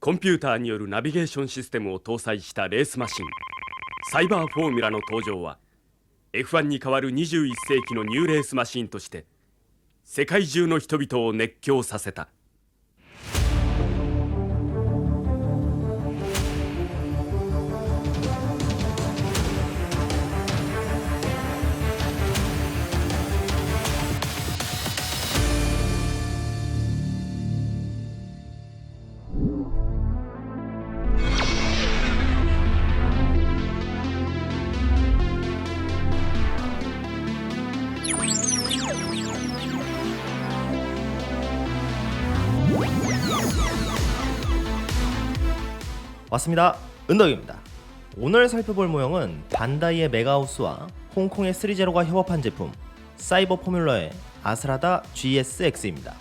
コンピューターによるナビゲーションシステムを搭載したレースマシンサイバーフォーミュラの登場は F1 に代わる21世紀のニューレースマシンとして世界中の人々を熱狂させた。왔습니다. 은덕입니다. 오늘 살펴볼 모형은 반다이의 메가하우스와 홍콩의 3제로가 협업한 제품 사이버 포뮬러의 아스라다 GSX입니다.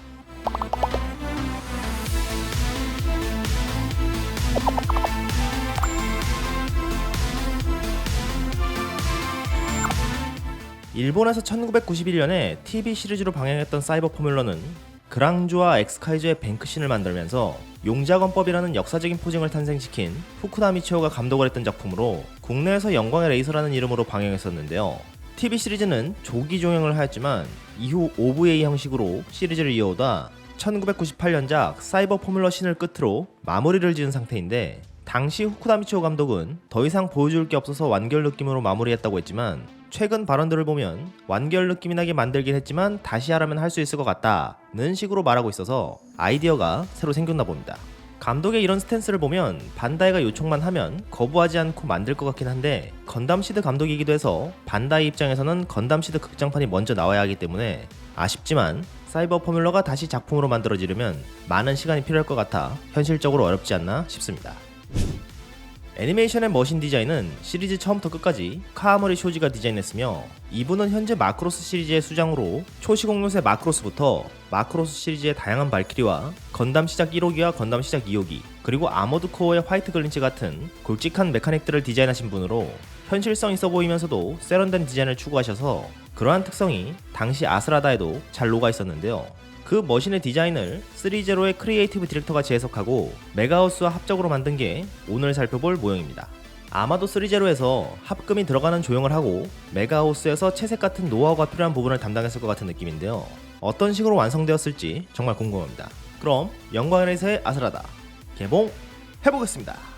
일본에서 1991년에 TV 시리즈로 방영했던 사이버 포뮬러는 그랑주와 엑스카이즈의 뱅크신을 만들면서 용자건법이라는 역사적인 포징을 탄생시킨 후쿠다 미치오가 감독을 했던 작품으로 국내에서 영광의 레이서라는 이름으로 방영했었는데요. TV 시리즈는 조기 종영을 하였지만 이후 OVA 형식으로 시리즈를 이어오다 1998년작 사이버 포뮬러 신을 끝으로 마무리를 지은 상태인데, 당시 후쿠다 미치오 감독은 더 이상 보여줄 게 없어서 완결 느낌으로 마무리했다고 했지만 최근 발언들을 보면 완결 느낌이 나게 만들긴 했지만 다시 하라면 할 수 있을 것 같다는 식으로 말하고 있어서 아이디어가 새로 생겼나 봅니다. 감독의 이런 스탠스를 보면 반다이가 요청만 하면 거부하지 않고 만들 것 같긴 한데, 건담시드 감독이기도 해서 반다이 입장에서는 건담시드 극장판이 먼저 나와야 하기 때문에 아쉽지만 사이버 포뮬러가 다시 작품으로 만들어지려면 많은 시간이 필요할 것 같아 현실적으로 어렵지 않나 싶습니다. 애니메이션의 머신 디자인은 시리즈 처음부터 끝까지 카와모리 쇼지가 디자인했으며, 이분은 현재 마크로스 시리즈의 수장으로 초시공룡새 마크로스부터 마크로스 시리즈의 다양한 발키리와 건담 시작 1호기와 건담 시작 2호기, 그리고 아머드 코어의 화이트 글린치 같은 굵직한 메카닉들을 디자인하신 분으로 현실성 있어 보이면서도 세련된 디자인을 추구하셔서 그러한 특성이 당시 아스라다에도 잘 녹아 있었는데요. 그 머신의 디자인을 3제로의 크리에이티브 디렉터가 재해석하고 메가하우스와 합작으로 만든 게 오늘 살펴볼 모형입니다. 아마도 3제로에서 합금이 들어가는 조형을 하고 메가하우스에서 채색 같은 노하우가 필요한 부분을 담당했을 것 같은 느낌인데요. 어떤 식으로 완성되었을지 정말 궁금합니다. 그럼 영광의 레이서의 아스라다 개봉해보겠습니다.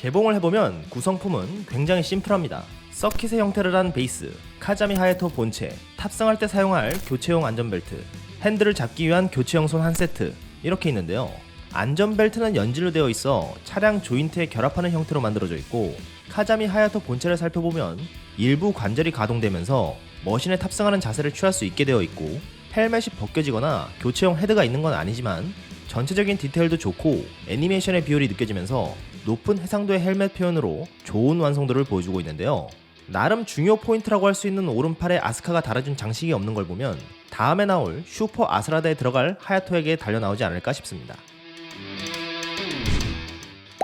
개봉을 해보면 구성품은 굉장히 심플합니다. 서킷의 형태를 한 베이스, 카자미 하야토 본체, 탑승할 때 사용할 교체용 안전벨트, 핸들을 잡기 위한 교체용 손 한 세트, 이렇게 있는데요. 안전벨트는 연질로 되어 있어 차량 조인트에 결합하는 형태로 만들어져 있고, 카자미 하야토 본체를 살펴보면 일부 관절이 가동되면서 머신에 탑승하는 자세를 취할 수 있게 되어 있고, 헬멧이 벗겨지거나 교체용 헤드가 있는 건 아니지만 전체적인 디테일도 좋고 애니메이션의 비율이 느껴지면서 높은 해상도의 헬멧 표현으로 좋은 완성도를 보여주고 있는데요. 나름 중요 포인트라고 할 수 있는 오른팔에 아스카가 달아준 장식이 없는 걸 보면 다음에 나올 슈퍼 아스라다에 들어갈 하야토에게 달려나오지 않을까 싶습니다.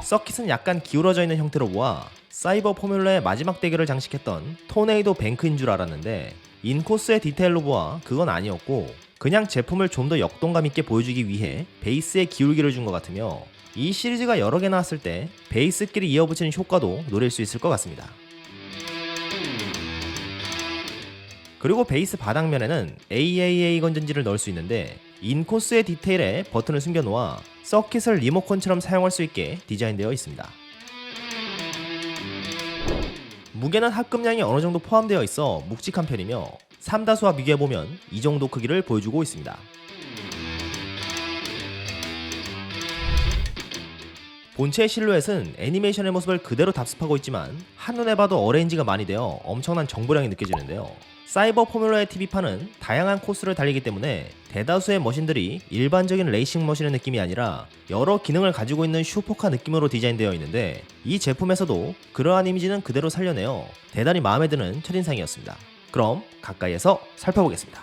서킷은 약간 기울어져 있는 형태로 보아 사이버 포뮬러의 마지막 대결을 장식했던 토네이도 뱅크인 줄 알았는데, 인코스의 디테일로 보아 그건 아니었고 그냥 제품을 좀 더 역동감 있게 보여주기 위해 베이스에 기울기를 준 것 같으며, 이 시리즈가 여러 개 나왔을 때 베이스끼리 이어붙이는 효과도 노릴 수 있을 것 같습니다. 그리고 베이스 바닥면에는 AAA 건전지를 넣을 수 있는데, 인코스의 디테일에 버튼을 숨겨놓아 서킷을 리모컨처럼 사용할 수 있게 디자인되어 있습니다. 무게는 합금량이 어느정도 포함되어 있어 묵직한 편이며 삼다수와 비교해보면 이 정도 크기를 보여주고 있습니다. 본체의 실루엣은 애니메이션의 모습을 그대로 답습하고 있지만 한눈에 봐도 어레인지가 많이 되어 엄청난 정보량이 느껴지는데요. 사이버 포뮬러의 TV판은 다양한 코스를 달리기 때문에 대다수의 머신들이 일반적인 레이싱 머신의 느낌이 아니라 여러 기능을 가지고 있는 슈퍼카 느낌으로 디자인되어 있는데, 이 제품에서도 그러한 이미지는 그대로 살려내어 대단히 마음에 드는 첫인상이었습니다. 그럼 가까이에서 살펴보겠습니다.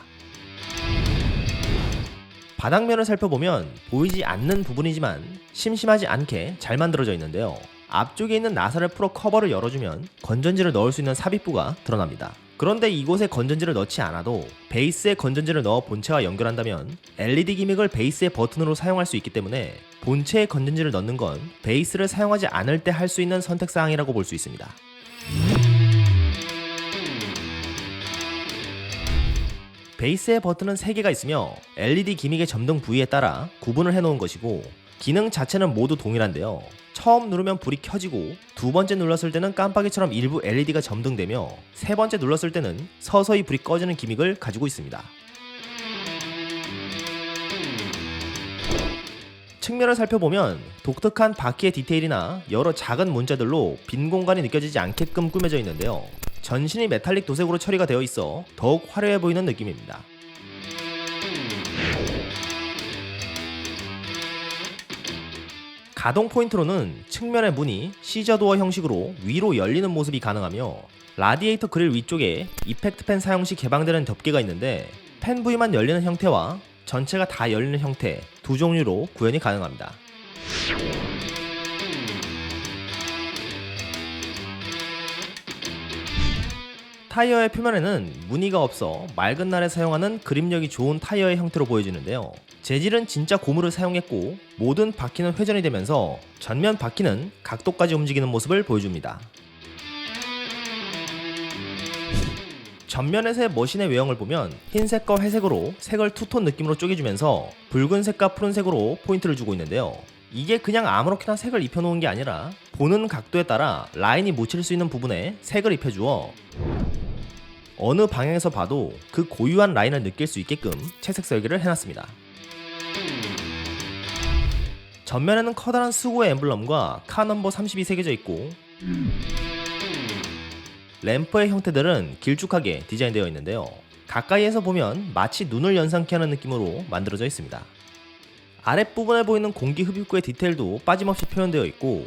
바닥면을 살펴보면 보이지 않는 부분이지만 심심하지 않게 잘 만들어져 있는데요. 앞쪽에 있는 나사를 풀어 커버를 열어주면 건전지를 넣을 수 있는 삽입부가 드러납니다. 그런데 이곳에 건전지를 넣지 않아도 베이스에 건전지를 넣어 본체와 연결한다면 LED 기믹을 베이스의 버튼으로 사용할 수 있기 때문에 본체에 건전지를 넣는 건 베이스를 사용하지 않을 때 할 수 있는 선택사항이라고 볼 수 있습니다. 베이스의 버튼은 3개가 있으며 LED 기믹의 점등 부위에 따라 구분을 해놓은 것이고, 기능 자체는 모두 동일한데요. 처음 누르면 불이 켜지고, 두 번째 눌렀을 때는 깜빡이처럼 일부 LED가 점등되며, 세 번째 눌렀을 때는 서서히 불이 꺼지는 기믹을 가지고 있습니다. 측면을 살펴보면 독특한 바퀴의 디테일이나 여러 작은 문자들로 빈 공간이 느껴지지 않게끔 꾸며져 있는데요. 전신이 메탈릭 도색으로 처리가 되어 있어 더욱 화려해 보이는 느낌입니다. 가동 포인트로는 측면의 문이 시저도어 형식으로 위로 열리는 모습이 가능하며, 라디에이터 그릴 위쪽에 이펙트 팬 사용 시 개방되는 덮개가 있는데 팬 부위만 열리는 형태와 전체가 다 열리는 형태 두 종류로 구현이 가능합니다. 타이어의 표면에는 무늬가 없어 맑은 날에 사용하는 그립력이 좋은 타이어의 형태로 보여지는데요. 재질은 진짜 고무를 사용했고 모든 바퀴는 회전이 되면서 전면 바퀴는 각도까지 움직이는 모습을 보여줍니다. 전면에서의 머신의 외형을 보면 흰색과 회색으로 색을 투톤 느낌으로 쪼개주면서 붉은색과 푸른색으로 포인트를 주고 있는데요. 이게 그냥 아무렇게나 색을 입혀놓은 게 아니라 보는 각도에 따라 라인이 묻힐 수 있는 부분에 색을 입혀주어 어느 방향에서 봐도 그 고유한 라인을 느낄 수 있게끔 채색 설계를 해놨습니다. 전면에는 커다란 스고의 엠블럼과 카 넘버 30이 새겨져 있고, 램프의 형태들은 길쭉하게 디자인되어 있는데요. 가까이에서 보면 마치 눈을 연상케 하는 느낌으로 만들어져 있습니다. 아랫부분에 보이는 공기 흡입구의 디테일도 빠짐없이 표현되어 있고,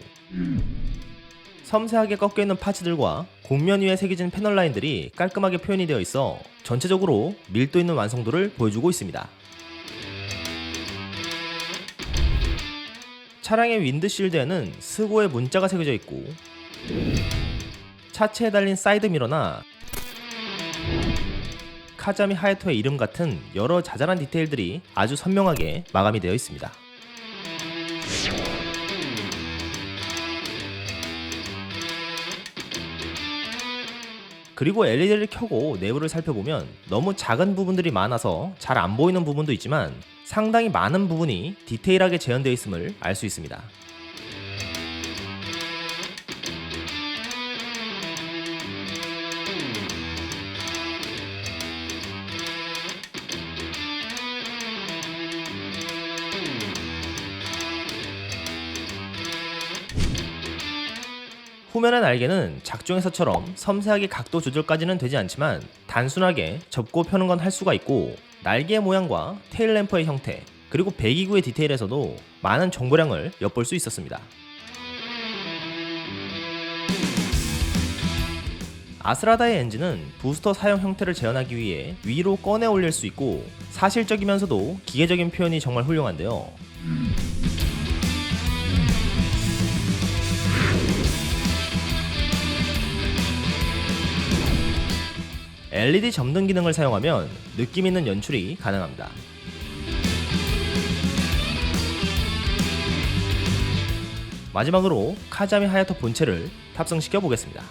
섬세하게 꺾여있는 파츠들과 곡면 위에 새겨진 패널 라인들이 깔끔하게 표현이 되어 있어 전체적으로 밀도 있는 완성도를 보여주고 있습니다. 차량의 윈드실드에는 스고의 문자가 새겨져 있고, 차체에 달린 사이드미러나 카자미 하야토의 이름 같은 여러 자잘한 디테일들이 아주 선명하게 마감이 되어 있습니다. 그리고 LED를 켜고 내부를 살펴보면 너무 작은 부분들이 많아서 잘 안 보이는 부분도 있지만 상당히 많은 부분이 디테일하게 재현되어 있음을 알 수 있습니다. 후면의 날개는 작중에서처럼 섬세하게 각도 조절까지는 되지 않지만 단순하게 접고 펴는 건 할 수가 있고, 날개의 모양과 테일 램프의 형태, 그리고 배기구의 디테일에서도 많은 정보량을 엿볼 수 있었습니다. 아스라다의 엔진은 부스터 사용 형태를 재현하기 위해 위로 꺼내 올릴 수 있고, 사실적이면서도 기계적인 표현이 정말 훌륭한데요. LED 점등 기능을 사용하면 느낌 있는 연출이 가능합니다. 마지막으로 카자미 하야토 본체를 탑승시켜 보겠습니다.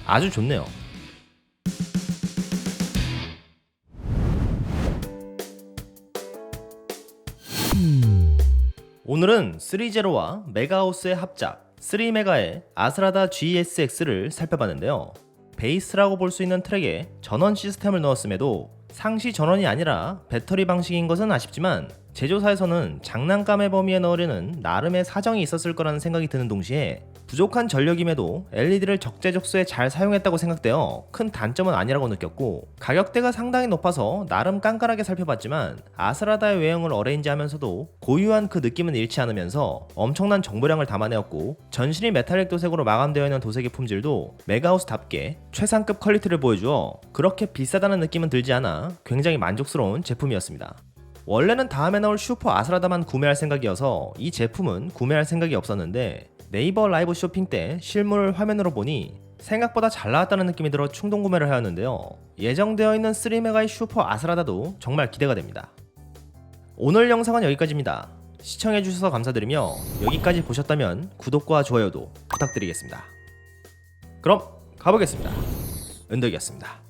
아주 좋네요. 오늘은 3제로와 메가하우스의 합작 3메가의 아스라다 GSX를 살펴봤는데요. 베이스라고 볼 수 있는 트랙에 전원 시스템을 넣었음에도 상시 전원이 아니라 배터리 방식인 것은 아쉽지만 제조사에서는 장난감의 범위에 넣으려는 나름의 사정이 있었을 거라는 생각이 드는 동시에 부족한 전력임에도 LED를 적재적소에 잘 사용했다고 생각되어 큰 단점은 아니라고 느꼈고, 가격대가 상당히 높아서 나름 깐깐하게 살펴봤지만 아스라다의 외형을 어레인지하면서도 고유한 그 느낌은 잃지 않으면서 엄청난 정보량을 담아내었고, 전신이 메탈릭 도색으로 마감되어 있는 도색의 품질도 메가하우스답게 최상급 퀄리티를 보여주어 그렇게 비싸다는 느낌은 들지 않아 굉장히 만족스러운 제품이었습니다. 원래는 다음에 나올 슈퍼 아스라다만 구매할 생각이어서 이 제품은 구매할 생각이 없었는데, 네이버 라이브 쇼핑 때 실물 화면으로 보니 생각보다 잘 나왔다는 느낌이 들어 충동 구매를 하였는데요. 예정되어 있는 3메가의 슈퍼 아스라다도 정말 기대가 됩니다. 오늘 영상은 여기까지입니다. 시청해주셔서 감사드리며 여기까지 보셨다면 구독과 좋아요도 부탁드리겠습니다. 그럼 가보겠습니다. 은덕이었습니다.